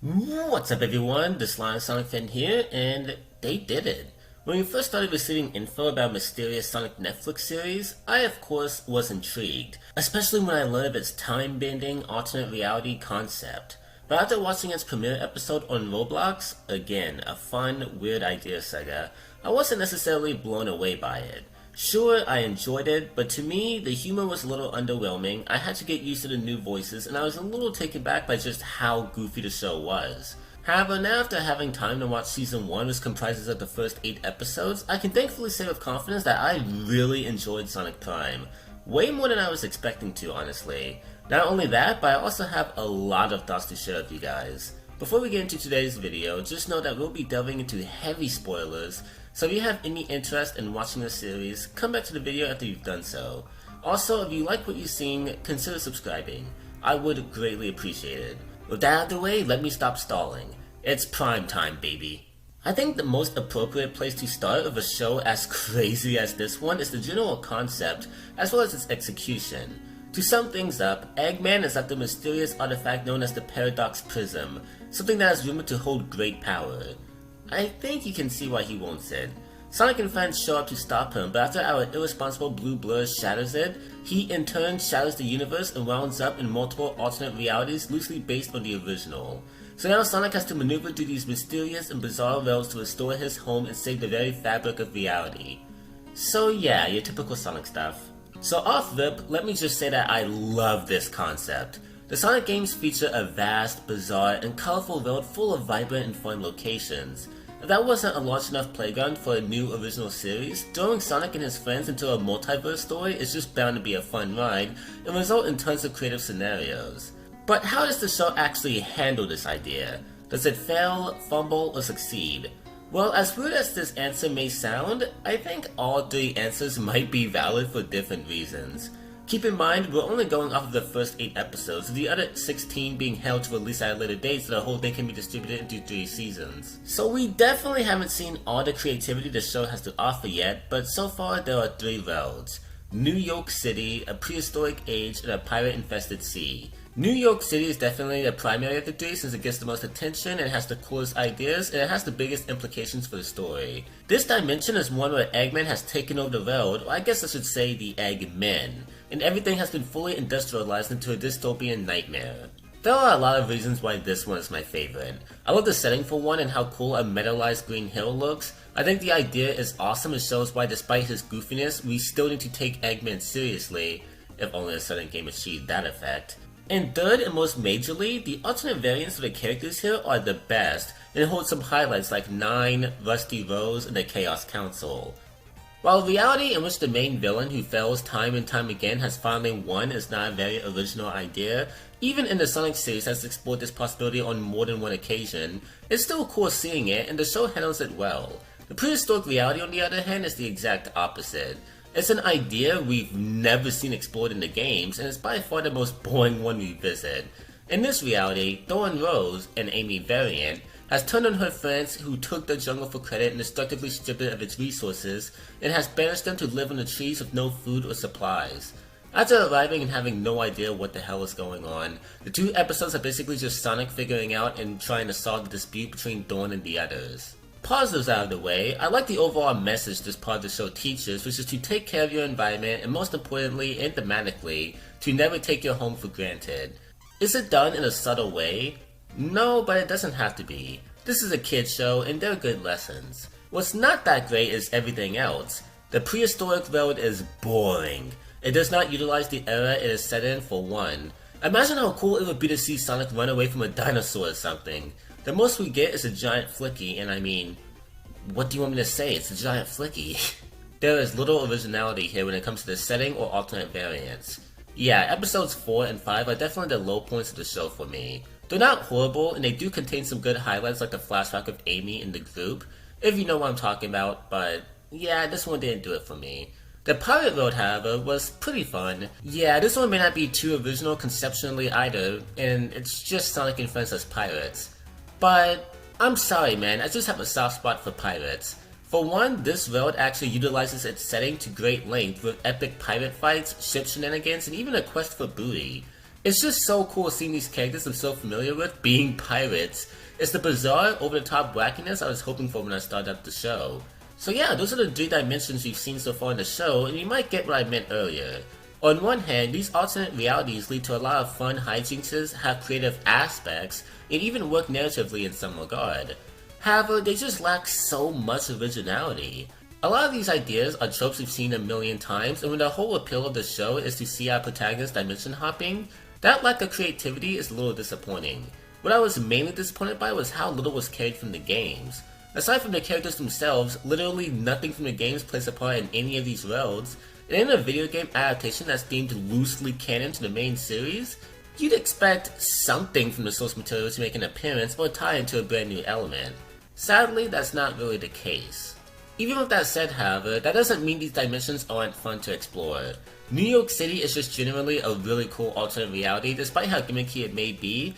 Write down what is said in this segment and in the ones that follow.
What's up everyone, this Lion Sonic fan here, and they did it. When we first started receiving info about mysterious Sonic Netflix series, I of course was intrigued, especially when I learned of its time-bending alternate reality concept. But after watching its premiere episode on Roblox, again, a fun, weird idea saga, I wasn't necessarily blown away by it. Sure, I enjoyed it, but to me, the humor was a little underwhelming. I had to get used to the new voices, and I was a little taken back by just how goofy the show was. However, now after having time to watch Season 1, which comprises of the first 8 episodes, I can thankfully say with confidence that I really enjoyed Sonic Prime. Way more than I was expecting to, honestly. Not only that, but I also have a lot of thoughts to share with you guys. Before we get into today's video, just know that we'll be delving into heavy spoilers, so if you have any interest in watching the series, come back to the video after you've done so. Also, if you like what you've seen, consider subscribing. I would greatly appreciate it. With that out of the way, let me stop stalling. It's prime time, baby. I think the most appropriate place to start with a show as crazy as this one is the general concept, as well as its execution. To sum things up, Eggman is like the mysterious artifact known as the Paradox Prism, something that is rumored to hold great power. I think you can see why he wants it. Sonic and friends show up to stop him, but after our irresponsible blue blur shatters it, he in turn shatters the universe and rounds up in multiple alternate realities loosely based on the original. So now Sonic has to maneuver through these mysterious and bizarre realms to restore his home and save the very fabric of reality. So yeah, your typical Sonic stuff. So off rip, let me just say that I love this concept. The Sonic games feature a vast, bizarre, and colorful world full of vibrant and fun locations. If that wasn't a large enough playground for a new original series, throwing Sonic and his friends into a multiverse story is just bound to be a fun ride and result in tons of creative scenarios. But how does the show actually handle this idea? Does it fail, fumble, or succeed? Well, as weird as this answer may sound, I think all 3 answers might be valid for different reasons. Keep in mind, we're only going off of the first 8 episodes, with the other 16 being held to release at a later date so the whole thing can be distributed into 3 seasons. So we definitely haven't seen all the creativity the show has to offer yet, but so far there are 3 roads. New York City, a prehistoric age, and a pirate-infested sea. New York City is definitely the primary of the 3 since it gets the most attention and has the coolest ideas and it has the biggest implications for the story. This dimension is one where Eggman has taken over the world, or I guess I should say the Eggmen, and everything has been fully industrialized into a dystopian nightmare. There are a lot of reasons why this one is my favorite. I love the setting for one and how cool a metallized green hill looks. I think the idea is awesome and shows why despite his goofiness, we still need to take Eggman seriously, if only a certain game achieved that effect. And third and most majorly, the alternate variants of the characters here are the best, and hold some highlights like 9, Rusty Rose, and the Chaos Council. While the reality in which the main villain who fails time and time again has finally won is not a very original idea, even in the Sonic series has explored this possibility on more than one occasion, it's still cool seeing it and the show handles it well. The prehistoric reality on the other hand is the exact opposite. It's an idea we've never seen explored in the games, and it's by far the most boring one we visit. In this reality, Thorn Rose, an Amy variant, has turned on her friends who took the jungle for credit and destructively stripped it of its resources, and has banished them to live on the trees with no food or supplies. After arriving and having no idea what the hell is going on, the 2 episodes are basically just Sonic figuring out and trying to solve the dispute between Thorn and the others. Positives out of the way, I like the overall message this part of the show teaches, which is to take care of your environment and most importantly and thematically, to never take your home for granted. Is it done in a subtle way? No, but it doesn't have to be. This is a kid's show and they're good lessons. What's not that great is everything else. The prehistoric world is boring. It does not utilize the era it is set in for one. Imagine how cool it would be to see Sonic run away from a dinosaur or something. The most we get is a giant flicky, and I mean, what do you want me to say? It's a giant flicky. There is little originality here when it comes to the setting or alternate variants. Yeah, episodes 4 and 5 are definitely the low points of the show for me. They're not horrible, and they do contain some good highlights like the flashback of Amy in the group, if you know what I'm talking about, but yeah, this one didn't do it for me. The Pirate Road, however, was pretty fun. Yeah, this one may not be too original conceptually either, and it's just Sonic and friends as pirates. But I'm sorry man, I just have a soft spot for pirates. For one, this world actually utilizes its setting to great length with epic pirate fights, ship shenanigans, and even a quest for booty. It's just so cool seeing these characters I'm so familiar with being pirates. It's the bizarre, over-the-top wackiness I was hoping for when I started up the show. So yeah, those are the 3 dimensions you've seen so far in the show, and you might get what I meant earlier. On one hand, these alternate realities lead to a lot of fun hijinkses, have creative aspects, and even work narratively in some regard. However, they just lack so much originality. A lot of these ideas are tropes we've seen a million times, and when the whole appeal of the show is to see our protagonist dimension hopping, that lack of creativity is a little disappointing. What I was mainly disappointed by was how little was carried from the games. Aside from the characters themselves, literally nothing from the games plays a part in any of these worlds, and in a video game adaptation that's deemed loosely canon to the main series, you'd expect something from the source material to make an appearance or tie into a brand new element. Sadly, that's not really the case. Even with that said, however, that doesn't mean these dimensions aren't fun to explore. New York City is just generally a really cool alternate reality despite how gimmicky it may be,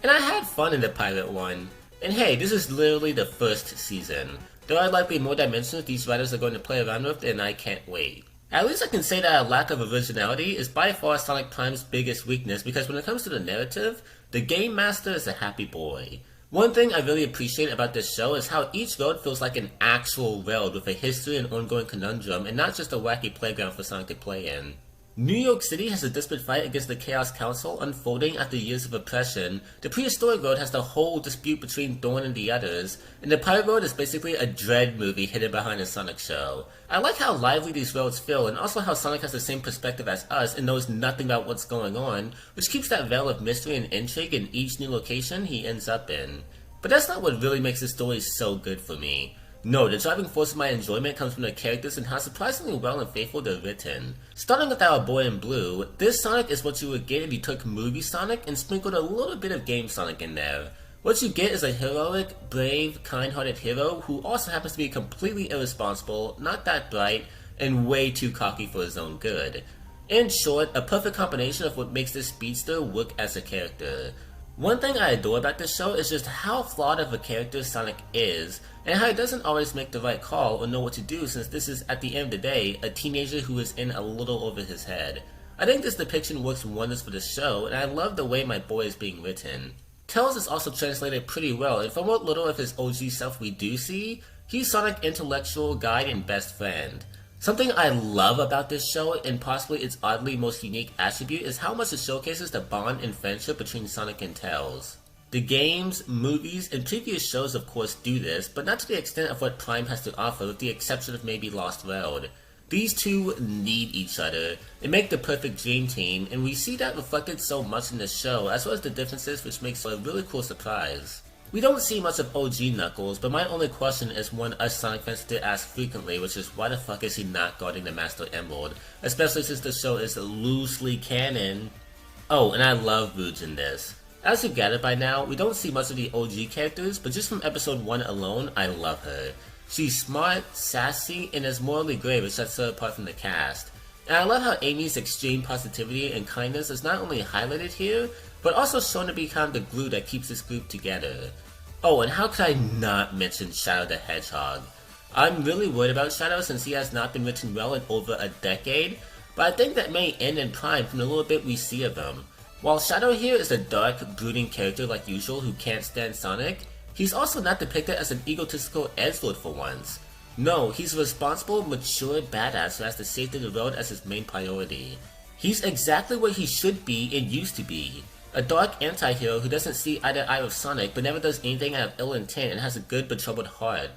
and I had fun in the pilot one. And hey, this is literally the first season. There are likely more dimensions these writers are going to play around with, and I can't wait. At least I can say that a lack of originality is by far Sonic Prime's biggest weakness, because when it comes to the narrative, the Game Master is a happy boy. One thing I really appreciate about this show is how each world feels like an actual world with a history and ongoing conundrum, and not just a wacky playground for Sonic to play in. New York City has a desperate fight against the Chaos Council unfolding after years of oppression, the prehistoric world has the whole dispute between Thorn and the others, and the pirate world is basically a Dread movie hidden behind a Sonic show. I like how lively these worlds feel, and also how Sonic has the same perspective as us and knows nothing about what's going on, which keeps that veil of mystery and intrigue in each new location he ends up in. But that's not what really makes this story so good for me. No, the driving force of my enjoyment comes from the characters and how surprisingly well and faithful they're written. Starting with our boy in blue, this Sonic is what you would get if you took movie Sonic and sprinkled a little bit of game Sonic in there. What you get is a heroic, brave, kind-hearted hero who also happens to be completely irresponsible, not that bright, and way too cocky for his own good. In short, a perfect combination of what makes this speedster work as a character. One thing I adore about this show is just how flawed of a character Sonic is, and how he doesn't always make the right call or know what to do, since this is, at the end of the day, a teenager who is in a little over his head. I think this depiction works wonders for the show, and I love the way my boy is being written. Tails is also translated pretty well, and from what little of his OG self we do see, he's Sonic's intellectual guide and best friend. Something I love about this show, and possibly its oddly most unique attribute, is how much it showcases the bond and friendship between Sonic and Tails. The games, movies, and previous shows of course do this, but not to the extent of what Prime has to offer, with the exception of maybe Lost World. These two need each other, and make the perfect dream team, and we see that reflected so much in this show, as well as the differences, which makes it a really cool surprise. We don't see much of OG Knuckles, but my only question is one us Sonic fans did ask frequently, which is why the fuck is he not guarding the Master Emerald, especially since the show is loosely canon. Oh, and I love Rouge in this. As you've gathered by now, we don't see much of the OG characters, but just from episode 1 alone, I love her. She's smart, sassy, and is morally grey, which sets her apart from the cast. And I love how Amy's extreme positivity and kindness is not only highlighted here, but also shown to be kind of the glue that keeps this group together. Oh, and how could I not mention Shadow the Hedgehog? I'm really worried about Shadow since he has not been written well in over a decade, but I think that may end in Prime from the little bit we see of him. While Shadow here is a dark, brooding character like usual who can't stand Sonic, he's also not depicted as an egotistical edgelord for once. No, he's a responsible, mature badass who has the safety of the world as his main priority. He's exactly what he should be and used to be. A dark anti-hero who doesn't see eye to eye with Sonic but never does anything out of ill intent and has a good but troubled heart.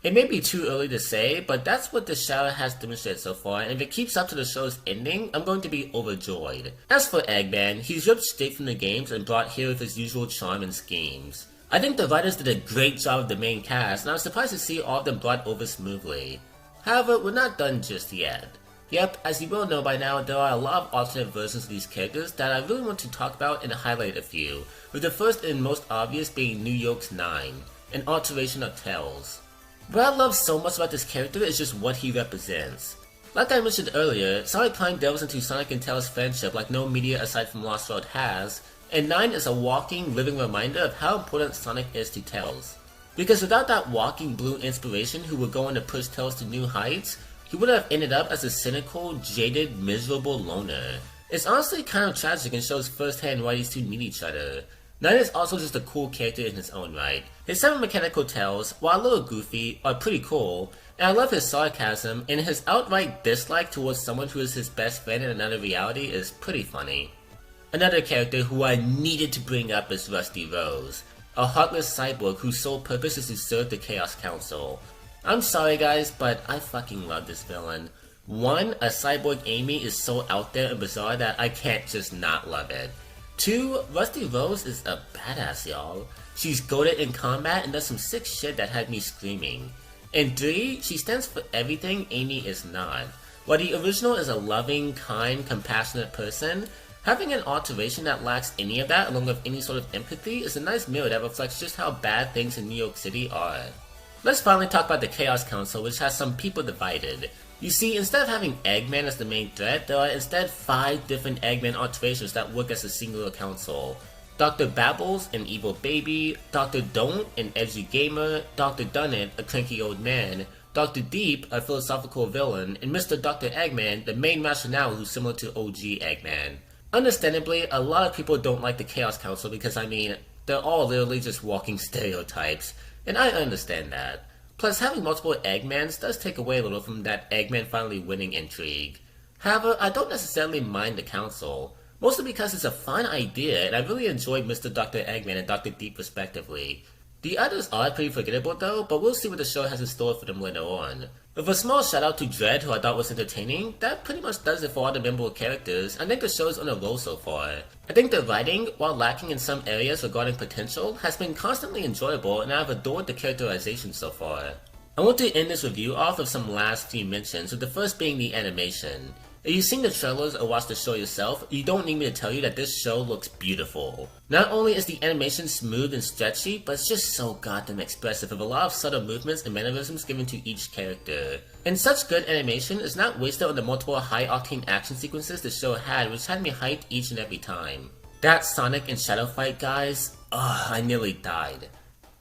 It may be too early to say, but that's what the Shadow has demonstrated so far, and if it keeps up to the show's ending, I'm going to be overjoyed. As for Eggman, he's ripped straight from the games and brought here with his usual charm and schemes. I think the writers did a great job of the main cast, and I was surprised to see all of them brought over smoothly. However, we're not done just yet. Yep, as you will know by now, there are a lot of alternate versions of these characters that I really want to talk about and highlight a few, with the first and most obvious being New York's 9, an alteration of Tails. What I love so much about this character is just what he represents. Like I mentioned earlier, Sonic Prime delves into Sonic and Tails' friendship like no media aside from Lost World has, and 9 is a walking, living reminder of how important Sonic is to Tails. Because without that walking blue inspiration who would go on to push Tails to new heights, he would have ended up as a cynical, jaded, miserable loner. It's honestly kind of tragic and shows firsthand why these two need each other. Nine is also just a cool character in his own right. His 7 mechanical tails, while a little goofy, are pretty cool, and I love his sarcasm, and his outright dislike towards someone who is his best friend in another reality is pretty funny. Another character who I needed to bring up is Rusty Rose, a heartless cyborg whose sole purpose is to serve the Chaos Council. I'm sorry guys, but I fucking love this villain. 1, a cyborg Amy is so out there and bizarre that I can't just not love it. 2, Rusty Rose is a badass, y'all. She's goated in combat and does some sick shit that had me screaming. And 3, she stands for everything Amy is not. While the original is a loving, kind, compassionate person, having an alteration that lacks any of that along with any sort of empathy is a nice mirror that reflects just how bad things in New York City are. Let's finally talk about the Chaos Council, which has some people divided. You see, instead of having Eggman as the main threat, there are instead 5 different Eggman alterations that work as a singular council. Dr. Babbles, an evil baby, Dr. Don't, an edgy gamer, Dr. Dunnit, a cranky old man, Dr. Deep, a philosophical villain, and Mr. Dr. Eggman, the main rationale who's similar to OG Eggman. Understandably, a lot of people don't like the Chaos Council because, I mean, they're all literally just walking stereotypes, and I understand that. Plus, having multiple Eggmans does take away a little from that Eggman finally winning intrigue. However, I don't necessarily mind the council, mostly because it's a fun idea and I really enjoyed Mr. Dr. Eggman and Dr. Deep respectively. The others are pretty forgettable though, but we'll see what the show has in store for them later on. With a small shout out to Dredd, who I thought was entertaining, that pretty much does it for all the memorable characters. I think the show's on a roll so far. I think the writing, while lacking in some areas regarding potential, has been constantly enjoyable and I've adored the characterization so far. I want to end this review off with some last few mentions, with the first being the animation. If you've seen the trailers or watched the show yourself, you don't need me to tell you that this show looks beautiful. Not only is the animation smooth and stretchy, but it's just so goddamn expressive with a lot of subtle movements and mannerisms given to each character. And such good animation is not wasted on the multiple high-octane action sequences the show had, which had me hyped each and every time. That Sonic and Shadow fight, guys, I nearly died.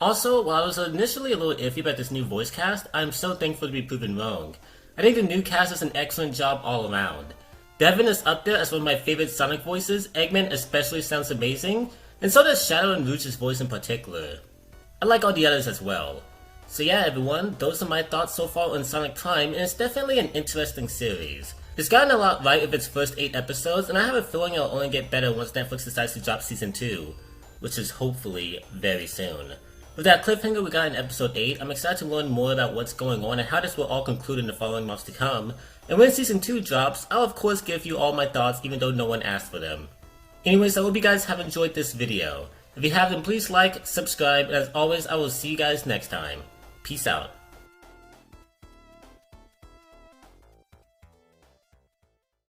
Also, while I was initially a little iffy about this new voice cast, I'm so thankful to be proven wrong. I think the new cast does an excellent job all around. Devin is up there as one of my favorite Sonic voices, Eggman especially sounds amazing, and so does Shadow and Rouge's voice in particular. I like all the others as well. So yeah everyone, those are my thoughts so far on Sonic Prime, and it's definitely an interesting series. It's gotten a lot right with its first 8 episodes, and I have a feeling it'll only get better once Netflix decides to drop Season 2, which is hopefully very soon. With that cliffhanger we got in episode 8, I'm excited to learn more about what's going on and how this will all conclude in the following months to come, and when season 2 drops, I'll of course give you all my thoughts even though no one asked for them. Anyways, I hope you guys have enjoyed this video. If you have, then please like, subscribe, and as always I will see you guys next time. Peace out.